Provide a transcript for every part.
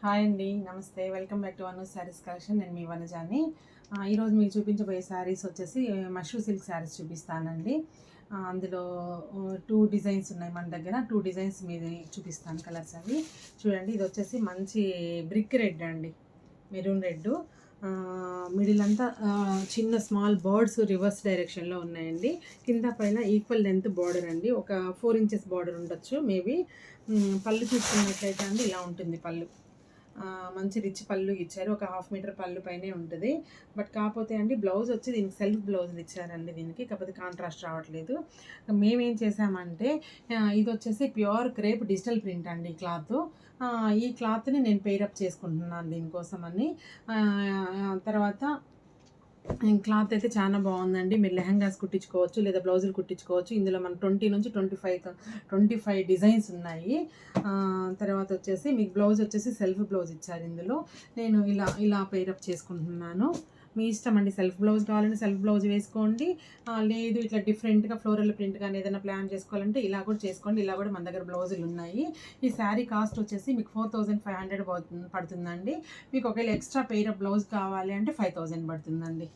Hi అండి, నమస్తే. Welcome back to one saris collection. నేను మీ వనజాని. ఈరోజు మీకు చూపించబోయే శారీస్ వచ్చేసి మష్రూ సిల్క్ శారీస్ చూపిస్తానండి. అందులో 2 డిజైన్స్ ఉన్నాయి మన దగ్గర. 2 డిజైన్స్ మీద చూపిస్తాను కలర్స్ అవి. చూడండి, ఇది వచ్చేసి మంచి బ్రిక్ రెడ్ అండి, మెరూన్ రెడ్. మిడిల్ అంతా చిన్న స్మాల్ బర్డ్స్ రివర్స్ డైరెక్షన్లో ఉన్నాయండి. కింద పైన ఈక్వల్ లెంత్ బార్డర్ అండి, ఒక 4 ఇంచెస్ బార్డర్ ఉండొచ్చు మేబీ. పళ్ళు చూసుకున్నట్లయితే అండి ఇలా ఉంటుంది పళ్ళు. మంచి రిచ్ పళ్ళు ఇచ్చారు, ఒక 1/2 మీటర్ పళ్ళు పైనే ఉంటుంది. బట్ కాకపోతే అండి బ్లౌజ్ వచ్చి దీనికి సెల్ఫ్ బ్లౌజులు ఇచ్చారండి దీనికి, కాకపోతే కాంట్రాస్ట్ రావట్లేదు. మేమేం చేసామంటే ఇది వచ్చేసి ప్యూర్ క్రేప్ డిజిటల్ ప్రింట్ అండి క్లాత్. ఈ క్లాత్ని నేను పెయిరప్ చేసుకుంటున్నాను దీనికోసమని. తర్వాత క్లాత్ అయితే చాలా బాగుందండి. మీరు లెహంగాస్ కుట్టించుకోవచ్చు లేదా బ్లౌజులు కుట్టించుకోవచ్చు. ఇందులో మన 20 నుంచి 25 డిజైన్స్ ఉన్నాయి. తర్వాత వచ్చేసి మీకు బ్లౌజ్ వచ్చేసి సెల్ఫ్ బ్లౌజ్ ఇచ్చారు ఇందులో. నేను ఇలా పెయిరప్ చేసుకుంటున్నాను. మీ ఇష్టం అండి, సెల్ఫ్ బ్లౌజ్ కావాలంటే సెల్ఫ్ బ్లౌజ్ వేసుకోండి, లేదు ఇట్లా డిఫరెంట్గా ఫ్లోరల్ ప్రింట్ కానీ ఏదైనా ప్లాన్ చేసుకోవాలంటే ఇలా కూడా చేసుకోండి. ఇలా కూడా మన దగ్గర బ్లౌజులు ఉన్నాయి. ఈ శారీ కాస్ట్ వచ్చేసి మీకు 4500 పడుతుందండి. మీకు ఒకవేళ ఎక్స్ట్రా పెయిరప్ బ్లౌజ్ కావాలి అంటే 5000 పడుతుందండి.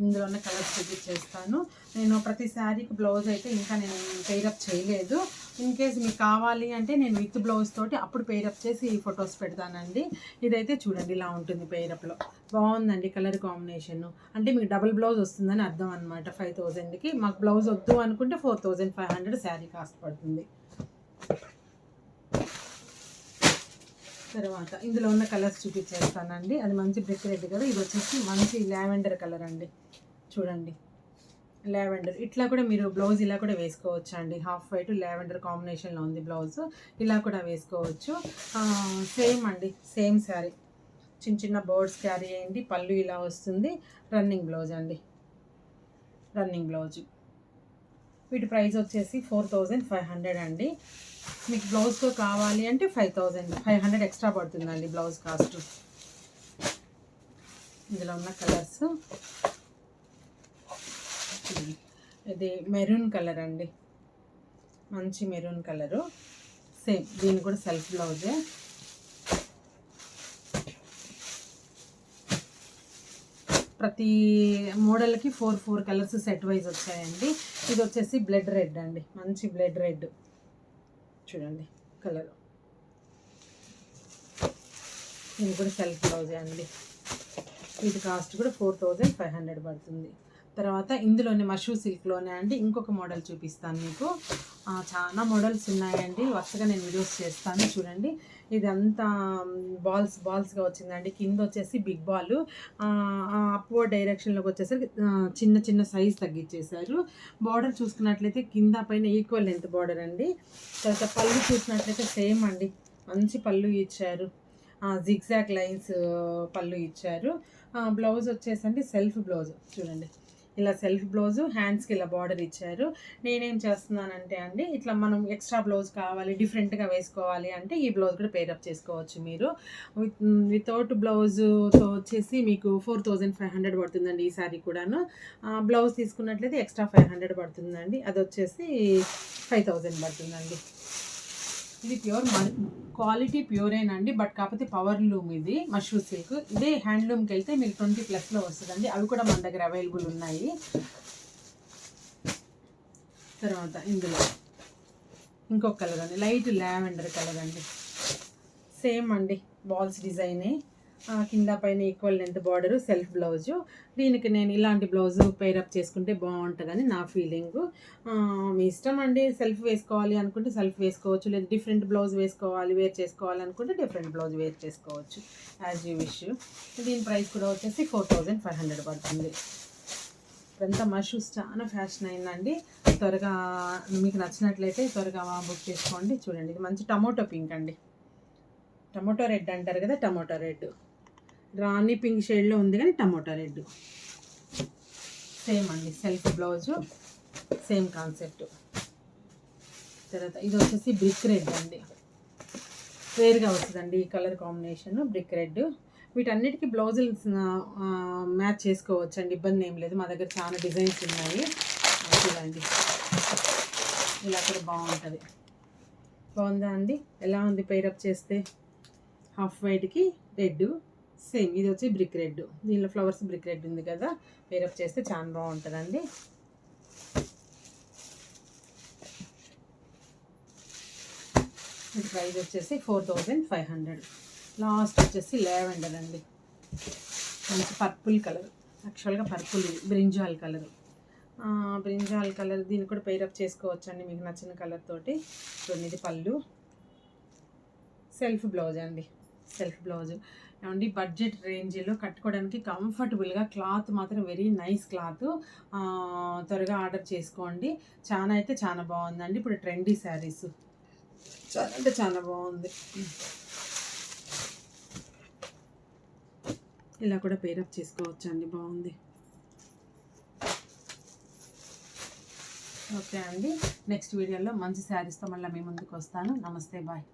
ఇందులో ఉన్న కలర్స్ చూపించేస్తాను. నేను ప్రతి శారీకి బ్లౌజ్ అయితే ఇంకా నేను పెయిరప్ చేయలేదు. ఇన్ కేస్ మీకు కావాలి అంటే నేను విత్ బ్లౌజ్ తోటి అప్పుడు పెయిరప్ చేసి ఫొటోస్ పెడతానండి. ఇదైతే చూడండి ఇలా ఉంటుంది పెయిరప్లో. బాగుందండి కలర్ కాంబినేషన్. అంటే మీకు డబుల్ బ్లౌజ్ వస్తుందని అర్థం అనమాట. 5000కి మాకు బ్లౌజ్ వద్దు అనుకుంటే 4500 శారీ కాస్ట్ పడుతుంది. తర్వాత ఇందులో ఉన్న కలర్స్ చూపించేస్తానండి. అది మంచి బ్రిక్ రెడ్ కదా, ఇది వచ్చేసి మంచి లావెండర్ కలర్ అండి. చూడండి లావెండర్. ఇట్లా కూడా మీరు బ్లౌజ్ ఇలా కూడా వేసుకోవచ్చు అండి. హాఫ్ వైట్ లావెండర్ కాంబినేషన్లో ఉంది బ్లౌజ్, ఇలా కూడా వేసుకోవచ్చు. సేమ్ అండి, సేమ్ శారీ. చిన్న చిన్న బర్డ్స్ క్యారీ అయ్యింది, పళ్ళు ఇలా వస్తుంది. రన్నింగ్ బ్లౌజ్ అండి, రన్నింగ్ బ్లౌజ్. వీటి ప్రైస్ వచ్చేసి 4500 అండి. మీకు బ్లౌజ్తో కావాలి అంటే 5500 ఎక్స్ట్రా పడుతుందండి బ్లౌజ్ కాస్ట్. ఇందులో ఉన్న కలర్స్ ఇది మెరూన్ కలర్ అండి, మంచి మెరూన్ కలరు. సేమ్ దీనికి కూడా సెల్ఫ్ బ్లౌజే. ప్రతి మోడల్కి 4 కలర్స్ సెట్ వైజ్ వచ్చాయండి. ఇది వచ్చేసి బ్లడ్ రెడ్ అండి, మంచి బ్లడ్ రెడ్. చూడండి కలర్. ఇది కూడా సెల్ఫ్ బ్లౌజే అండి. వీటి కాస్ట్ కూడా 4500 పడుతుంది. తర్వాత ఇందులోనే మష్రూ సిల్క్లోనే అండి ఇంకొక మోడల్ చూపిస్తాను మీకు. చాలా మోడల్స్ ఉన్నాయండి, వరుసగా నేను వీడియోస్ చేస్తాను. చూడండి ఇదంతా బాల్స్గా వచ్చిందండి. కింద వచ్చేసి బిగ్ బాల్, అప్వర్డ్ డైరెక్షన్లోకి వచ్చేసరికి చిన్న చిన్న సైజ్ తగ్గించేశారు. బార్డర్ చూసుకున్నట్లయితే కింద పైన ఈక్వల్ లెంత్ బార్డర్ అండి. తర్వాత పళ్ళు చూసినట్లయితే సేమ్ అండి, మంచి పళ్ళు ఇచ్చారు. జిగ్జాగ్ లైన్స్ పళ్ళు ఇచ్చారు. బ్లౌజ్ వచ్చేసండి సెల్ఫ్ బ్లౌజ్. చూడండి ఇలా సెల్ఫ్ బ్లౌజు, హ్యాండ్స్కి ఇలా బార్డర్ ఇచ్చారు. నేనేం చేస్తున్నానంటే అండి, ఇట్లా మనం ఎక్స్ట్రా బ్లౌజ్ కావాలి డిఫరెంట్గా వేసుకోవాలి అంటే ఈ బ్లౌజ్ కూడా పేరప్ చేసుకోవచ్చు మీరు. వితౌట్ బ్లౌజ్తో వచ్చేసి మీకు 4500 పడుతుందండి ఈ సారీ కూడాను. బ్లౌజ్ తీసుకున్నట్లయితే ఎక్స్ట్రా 500 పడుతుందండి. అది వచ్చేసి 5000 పడుతుందండి. ఇది ప్యూర్ క్వాలిటీ ప్యూరేనండి, బట్ కాకపోతే పవర్ లూమ్ ఇది మష్రూ సిల్క్. ఇదే హ్యాండ్లూమ్కి వెళ్తే మీకు 20+ వస్తుందండి. అవి కూడా మన దగ్గర అవైలబుల్ ఉన్నాయి. తర్వాత ఇందులో ఇంకొక కలర్ అండి, లైట్ లావెండర్ కలర్ అండి. సేమ్ అండి, బాల్స్ డిజైనే. కింద పైన equal length border, self blouse. దీనికి నేను ఇలాంటి బ్లౌజు పేరప్ చేసుకుంటే బాగుంటుందని నా ఫీలింగు. మీ ఇష్టం అండి, సెల్ఫ్ వేసుకోవాలి అనుకుంటే సెల్ఫ్ వేసుకోవచ్చు, లేదా డిఫరెంట్ బ్లౌజ్ వేర్ చేసుకోవాలి అనుకుంటే డిఫరెంట్ బ్లౌజ్ వేర్ చేసుకోవచ్చు, యాజ్ యూ విష్. దీని ప్రైస్ కూడా వచ్చేసి 4500 పడుతుంది. ఇప్పుడంతా మష్రూస్ చాలా ఫ్యాషన్ అయిందండి. త్వరగా మీకు నచ్చినట్లయితే త్వరగా బుక్ చేసుకోండి. చూడండి ఇది మంచి టమోటో పింక్ అండి, టమోటో రెడ్ అంటారు కదా, టమోటో రెడ్. రాణి పింక్ షేడ్లో ఉంది కానీ టమోటో రెడ్. సేమ్ అండి, సెల్ఫ్ బ్లౌజు, సేమ్ కాన్సెప్ట్. తర్వాత ఇది వచ్చేసి బ్రిక్ రెడ్ అండి, వేరుగా వస్తుందండి ఈ కలర్ కాంబినేషన్, బ్రిక్ రెడ్. వీటన్నిటికీ బ్లౌజులు మ్యాచ్ చేసుకోవచ్చు అండి, ఇబ్బంది ఏం లేదు. మా దగ్గర చాలా డిజైన్స్ ఉన్నాయి. చూడండి ఇలా కూడా బాగుంటుంది. బాగుందా అండి, ఎలా ఉంది పేరప్ చేస్తే? హాఫ్ వైట్కి రెడ్, సేమ్ ఇది వచ్చి బ్రిక్ రెడ్. దీనిలో ఫ్లవర్స్ బ్రిక్ రెడ్ ఉంది కదా, పేరప్ చేస్తే చాలా బాగుంటుందండి. ఇది ప్రైస్ వచ్చేసి 4500. లాస్ట్ వచ్చేసి లావెండర్ అండి, మంచి పర్పుల్ కలర్. యాక్చువల్గా పర్పుల్, ఇది బ్రింజాల్ కలర్. బ్రింజాల్ కలర్ దీన్ని కూడా పేరప్ చేసుకోవచ్చు అండి మీకు నచ్చిన కలర్ తోటి. చూడండి, ఇది పళ్ళు, సెల్ఫ్ బ్లౌజ్ అండి, సెల్ఫ్ బ్లౌజ్. ఏమండి బడ్జెట్ రేంజ్లో కట్టుకోవడానికి కంఫర్టబుల్గా, క్లాత్ మాత్రం వెరీ నైస్ క్లాత్. త్వరగా ఆర్డర్ చేసుకోండి. చాలా అయితే చాలా బాగుందండి. ఇప్పుడు ట్రెండీ శారీస్ చాలా అంటే చాలా బాగుంది. ఇలా కూడా పేరప్ చేసుకోవచ్చు అండి, బాగుంది. ఓకే అండి, నెక్స్ట్ వీడియోలో మంచి శారీస్తో మళ్ళీ మీ ముందుకు వస్తాను. నమస్తే, బాయ్.